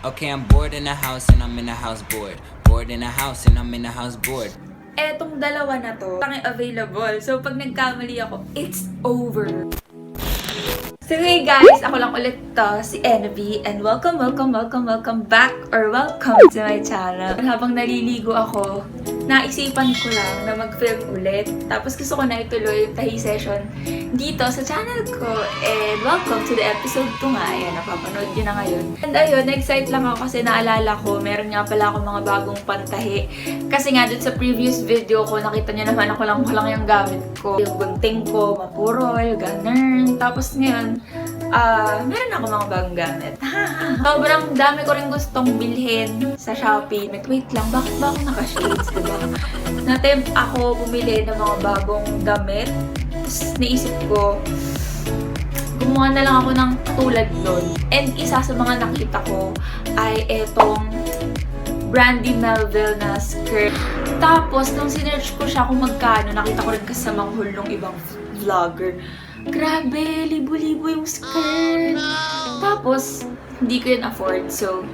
Okay, I'm bored in the house and I'm in the house bored. Bored in the house and I'm in the house bored. Etong dalawa na to, lang available. So, pag nagkamali ako, it's over. So hey guys, ako lang ulit to, si Envy, and welcome back or welcome to my channel. Habang naliligo ako, naisipan ko lang na mag-film ulit. Tapos gusto ko na ituloy yung tahi session dito sa channel ko. And welcome to the episode 2 nga. Ayan, napapanood nyo na ngayon. And ayun, na-excite lang ako kasi naalala ko, meron nga pala akong mga bagong pantahi. Kasi nga dun sa previous video ko, nakita nyo naman ako lang yung gamit ko. Yung gunting ko, mapurol, ganun. Tapos ngayon, meron ako mga bagong gamit. Sobrang dami ko rin gustong bilhin sa Shopee. Wait lang, bakit ba ako naka-shades, diba? Na-tempt ako bumili ng mga bagong damit. Tapos naisip ko, gumawa na lang ako ng tulad nun. And isa sa mga nakita ko ay etong brandy melville na skirt. Tapos, nung sinerch ko siya kung magkano, nakita ko rin kasamang haul ng ibang vlogger. Grabe, libo-libo yung skirt. Tapos, hindi ko yun afford. So,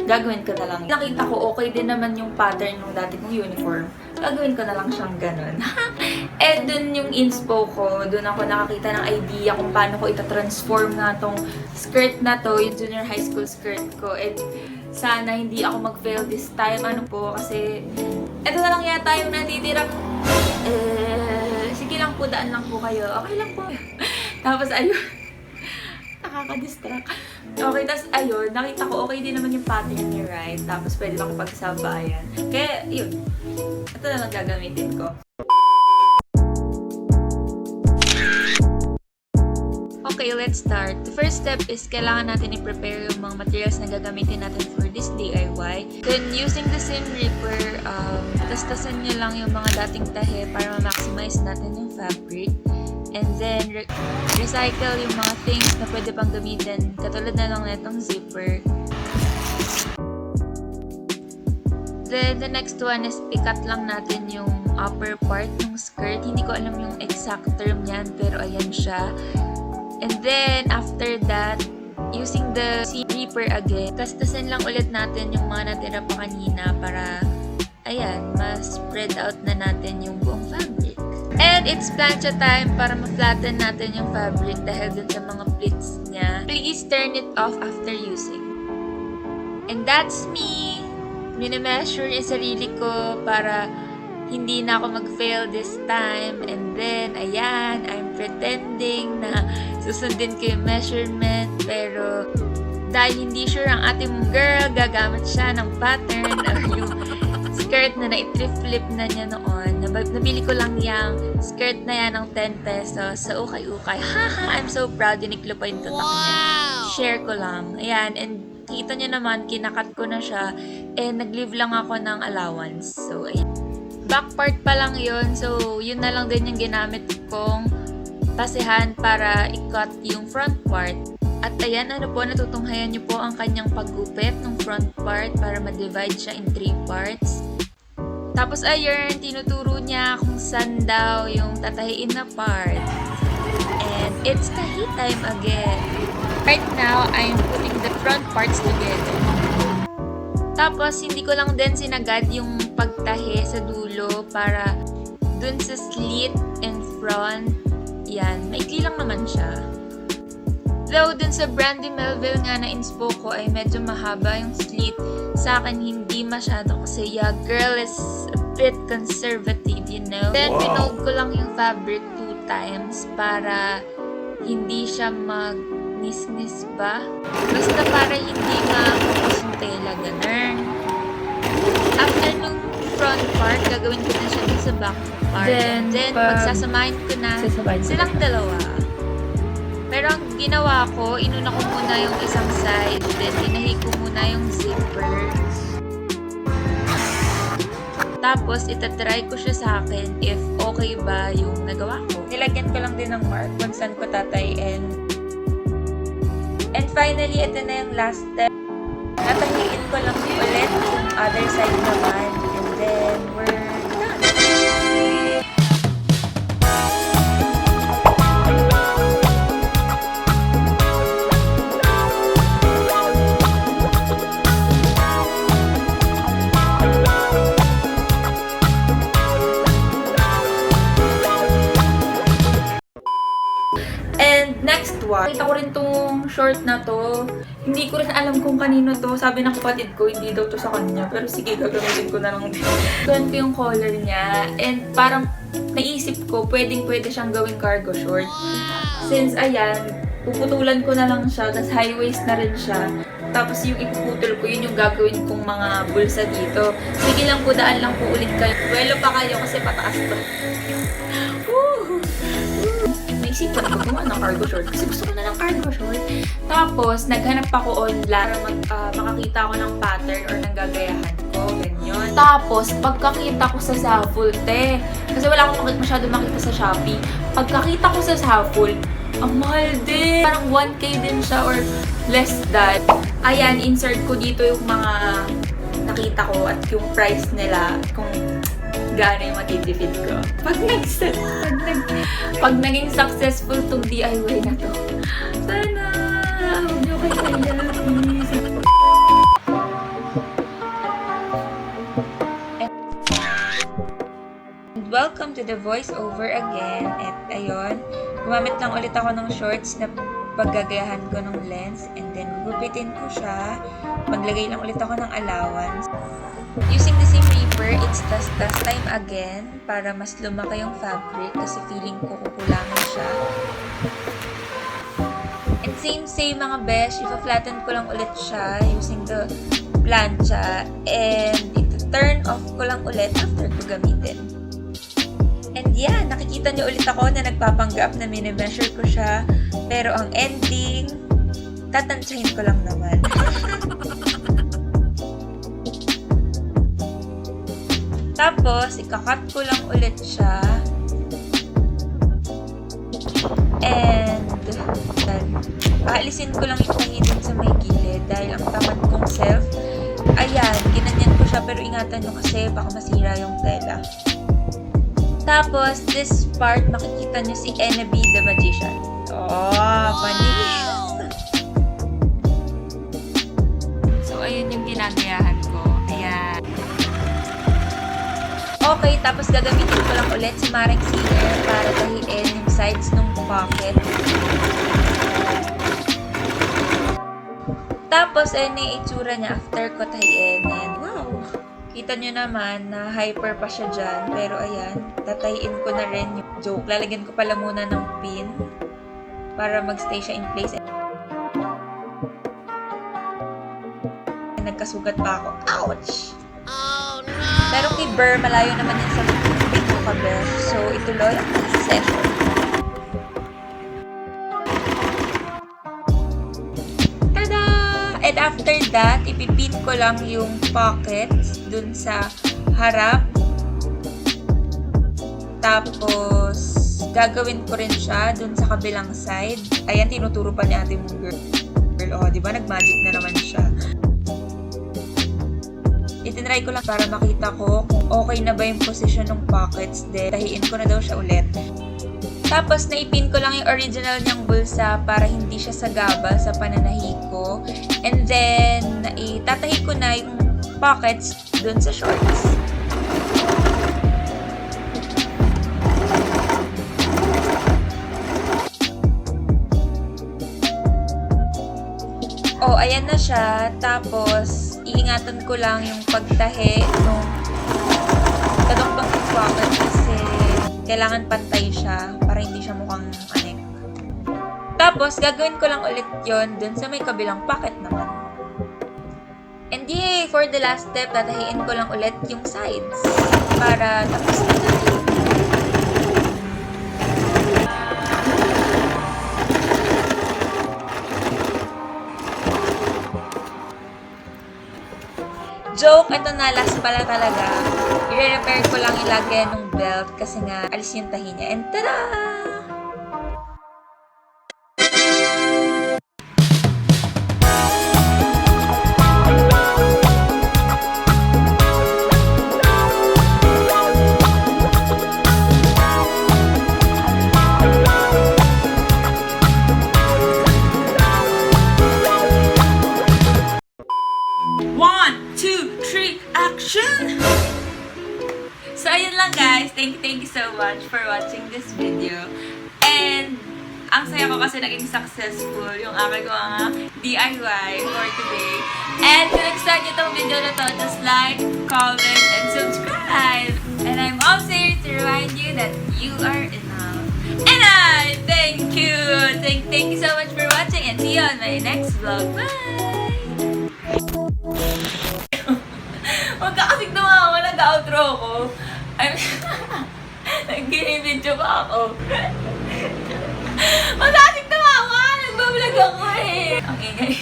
gagawin ko na lang. Nakita ko okay din naman yung pattern ng dati kong uniform. Gagawin ko na lang siyang ganun. And dun yung inspo ko, dun ako nakakita ng idea kung paano ko itatransform nga tong skirt na to, yung junior high school skirt ko. And sana hindi ako mag-fail this time. Ano po, kasi eto na lang yata yung natitirang sige lang po, daan lang po kayo. Okay lang po. Tapos ayun, nakaka-distract. Okay, tapos ayun, nakita ko okay din naman yung pattern niya, right? Tapos pwede lang pagsabayan. Kaya yun, ito na lang gagamitin ko. Okay, let's start. The first step is kailangan natin i-prepare yung mga materials na gagamitin natin for this DIY. Then, using the same ripper, tastasan nyo lang yung mga dating tahe para ma-maximize natin yung fabric. And then, recycle yung mga things na pwede pang gamitin. Katulad na lang netong zipper. Then, the next one is i-cut lang natin yung upper part ng skirt. Hindi ko alam yung exact term yan, pero ayan siya. And then, after that, using the ripper again, tastasin lang ulit natin yung mga natira pa kanina para, ayan, ma-spread out na natin yung buong fabric. And it's plancha time para ma-flatten natin yung fabric dahil dun sa mga pleats niya. Please turn it off after using. And that's me! Minimeasure yung sarili ko para hindi na ako mag-fail this time. And then, ayan, I'm pretending na susundin ko yung measurement. Pero, dahil hindi sure ang ating girl, gagamit siya ng pattern or yung skirt na na-thrift flip na niya noon. Nabili ko lang yung skirt na yan ng 10 pesos sa ukay-ukay. Haha, I'm so proud. Diniklo pa yung tatak niya. Share ko lang. Ayan, and kita niyo naman, kinakat ko na siya. And nag-leave lang ako ng allowance. So, ayan. Back part pa lang yun. So, yun na lang din yung ginamit kong tasehan para i-cut yung front part. At ayan, ano po, natutunghayan nyo po ang kanyang paggupit ng front part para ma-divide siya in 3 parts. Tapos ayun, tinuturo niya kung saan daw yung tatahiin na part. And it's tahi time again. Right now, I'm putting the front parts together. Tapos, hindi ko lang din sinagad yung pagtahi sa dulo para dun sa slit in front. Yan, maikli lang naman siya. Though, dun sa brandy melville nga na inspo ko ay medyo mahaba yung slit. Sa akin, hindi masyado kasi yeah, girl is a bit conservative, you know? Then, pinold ko lang yung fabric 2 times para hindi siya mag-nis-nis ba? Basta para hindi ma-focus yung tela, ganun. After nung front part, gagawin ko na siya dun sa back part. Then pagsasamahin ko na silang dalawa. Pero ang ginawa ko, inuna ko muna yung isang side, then tinahi ko muna yung zipper. Tapos, itatry ko siya sa akin if okay ba yung nagawa ko. Nilagyan ko lang din ng mark kung saan ko tatayin. And finally, ito na yung last step. Natahiin ko lang ulit yung other side naman. And then, we're done. nakita ko rin tong short na to. Hindi ko rin alam kung kanino to. Sabi ng kapatid ko, hindi daw to sa kanya. Pero sige, gagamitin ko na lang din. Gustuhan ko yung color niya. And parang naisip ko, pwedeng-pwede siyang gawing cargo short. Since ayan, puputulan ko na lang siya. Tapos high waist na rin siya. Tapos yung ipuputol ko, yun yung gagawin kong mga bulsa dito. Sige lang po, daan lang po ulit kayo. Buwelo pa kayo kasi pataas to. Naisip ko na gumawa ng cargo short kasi gusto ko na ng cargo short. Tapos, naghanap ako online para makakita ko ng pattern or ng gagayahan ko. Ganyan. Tapos, pagkakita ko sa zaful, kasi wala akong masyado makita sa Shopee. Pagkakita ko sa zaful, ang mahal din. Parang 1K din siya or less than. Ayan, insert ko dito yung mga nakita ko at yung price nila kung gaano yung matitipid ko. Pag naging successful tong DIY na to. Sana! Huwag niyo kayo kaya, please. And welcome to the voiceover again. At ayun, gumamit lang ulit ako ng shorts na paggagayahan ko ng lens. And then, gupitin ko siya. Maglagay lang ulit ako ng allowance. Using the same paper, it's tas time again para mas lumaki yung fabric kasi feeling ko kukulangan siya. And same mga besh, ipa-flatten ko lang ulit siya using the plancha and ito-turn off ko lang ulit after ko gamitin. And yeah, nakikita niyo ulit ako na nagpapanggap na mini-measure ko siya pero ang ending, tatansyahin ko lang naman. Tapos, ikakat ko lang ulit siya. And, aalisin ko lang yung tahi dun sa may gilid dahil ang tamad kong self. Ayan, ginanyan ko siya pero ingatan nyo kasi baka masira yung tela. Tapos, this part, makikita nyo si Ehna the Magician. Oh, panis! So, ayun yung ginagayahan ko. Ayan. Okay, tapos gagamitin ko lang ulit si Marek Sealer para tahiin yung sides ng pocket. Tapos, ayun yung itsura niya after ko tahiin. And wow! Kita nyo naman na hyper pa siya dyan. Pero ayan, tatahiin ko na rin yung joke. Lalagyan ko pala muna ng pin para magstay siya in place. And nagkasugat pa ako. Ouch! Pero kay Burr, malayo naman yan sa pin ko kabesh. So, ituloy ang session. Tada! And after that, ipipin ko lang yung pockets dun sa harap. Tapos, gagawin ko rin siya dun sa kabilang side. Ayan, tinuturo pa ni ate mong girl. Oh, di ba? Nag-magic na naman siya. Itinry ko lang para makita ko kung okay na ba yung position ng pockets. Then, tahiin ko na daw siya ulit. Tapos, naipin ko lang yung original niyang bulsa para hindi siya sagabal sa pananahi ko. And then, itatahi ko na yung pockets dun sa shorts. Oh, ayan na siya. Tapos, iingatan ko lang yung pagtahi nung kadokdok yung pocket kasi kailangan pantay siya para hindi siya mukhang anek. Tapos, gagawin ko lang ulit yon dun sa may kabilang pocket naman. And yay! For the last step, tatahiin ko lang ulit yung sides para tapos na tayo. Joke, ito na, last pala talaga. I-repair ko lang ilagay ng belt kasi nga alis yung tahi niya. And tada! So, ayun lang guys. Thank you so much for watching this video. And, Ang saya ko kasi naging successful yung aking mga DIY for today. And kung nagustuhan niyo itong video na to, just like, comment, and subscribe. And I'm also here to remind you that you are enough. And I thank you! Thank you so much for watching and see you on my next vlog. Bye! Huwag ka kasing tumawa, nag-outro ko. Nag-video pa ako. Huwag ka kasing tumawa, nag-vlog ako eh. Ang ingay.